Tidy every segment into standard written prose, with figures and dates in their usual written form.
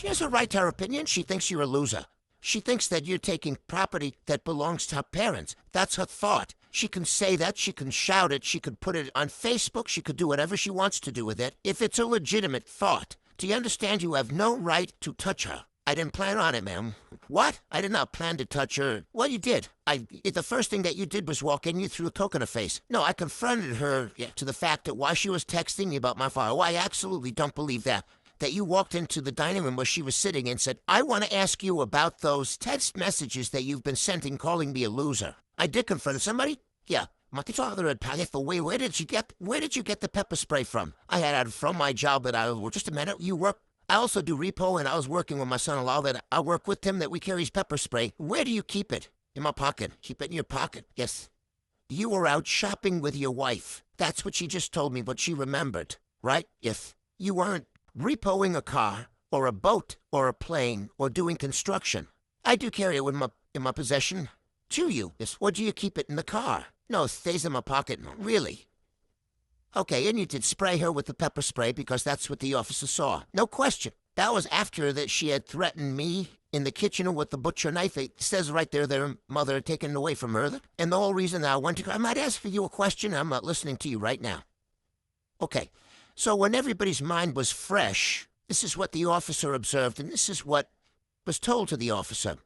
She has a right to her opinion. She thinks you're a loser. She thinks that you're taking property that belongs to her parents. That's her thought. She can say that. She can shout it. She could put it on Facebook. She could do whatever she wants to do with it if it's a legitimate thought. Do you understand you have no right to touch her? I didn't plan on it, ma'am. What? I did not plan to touch her. Well, you did. The first thing that you did was walk in, you threw a Coke in her face. No, I confronted her to the fact that while she was texting me about my father, I absolutely don't believe that you walked into the dining room where she was sitting and said, I want to ask you about those text messages that you've been sending calling me a loser. I did confront somebody? Yeah. My father had paid for where did you get the pepper spray from? I had it from my job just a minute, you work. I also do repo, and I was working with my son-in-law that I work with him that we carries pepper spray. Where do you keep it? In my pocket. Keep it in your pocket. Yes. You were out shopping with your wife. That's what she just told me, but she remembered, right? If you weren't repoing a car or a boat or a plane or doing construction, I do carry it in my possession to you. Yes. Or do you keep it in the car? No, it stays in my pocket. Really? Okay, and you did spray her with the pepper spray because that's what the officer saw. No question. That was after that she had threatened me in the kitchen with the butcher knife. It says right there that her mother had taken it away from her. And the whole reason I went to... I might ask for you a question. I'm not listening to you right now. Okay, so when everybody's mind was fresh, this is what the officer observed, and this is what was told to the officer.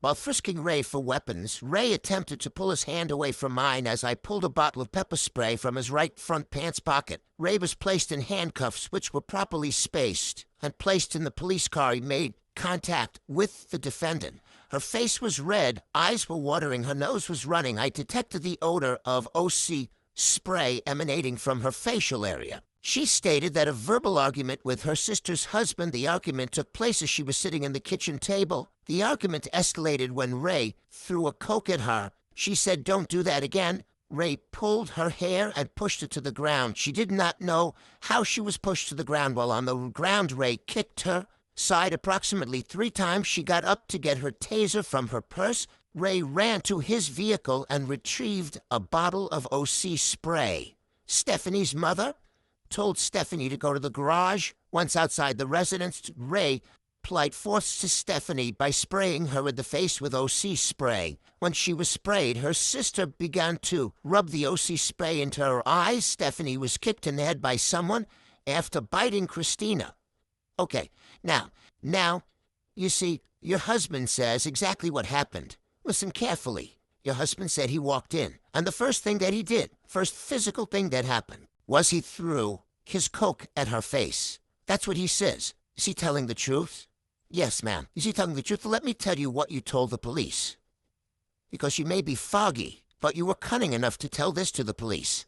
While frisking Ray for weapons, Ray attempted to pull his hand away from mine as I pulled a bottle of pepper spray from his right front pants pocket. Ray was placed in handcuffs, which were properly spaced, and placed in the police car. He made contact with the defendant. Her face was red, eyes were watering, her nose was running. I detected the odor of OC spray emanating from her facial area. She stated that a verbal argument with her sister's husband, the argument took place as she was sitting in the kitchen table. The argument escalated when Ray threw a Coke at her. She said, don't do that again. Ray pulled her hair and pushed it to the ground. She did not know how she was pushed to the ground. While on the ground, Ray kicked her side approximately 3 times. She got up to get her taser from her purse. Ray ran to his vehicle and retrieved a bottle of OC spray. Stephanie's mother told Stephanie to go to the garage. Once outside the residence, Ray applied force to Stephanie by spraying her in the face with OC spray. When she was sprayed, her sister began to rub the OC spray into her eyes. Stephanie was kicked in the head by someone after biting Christina. Okay, now, you see, your husband says exactly what happened. Listen carefully. Your husband said he walked in, and the first thing that he did, first physical thing that happened, was he threw his Coke at her face. That's what he says. Is he telling the truth? Yes, ma'am. Is he telling the truth? Let me tell you what you told the police. Because you may be foggy, but you were cunning enough to tell this to the police.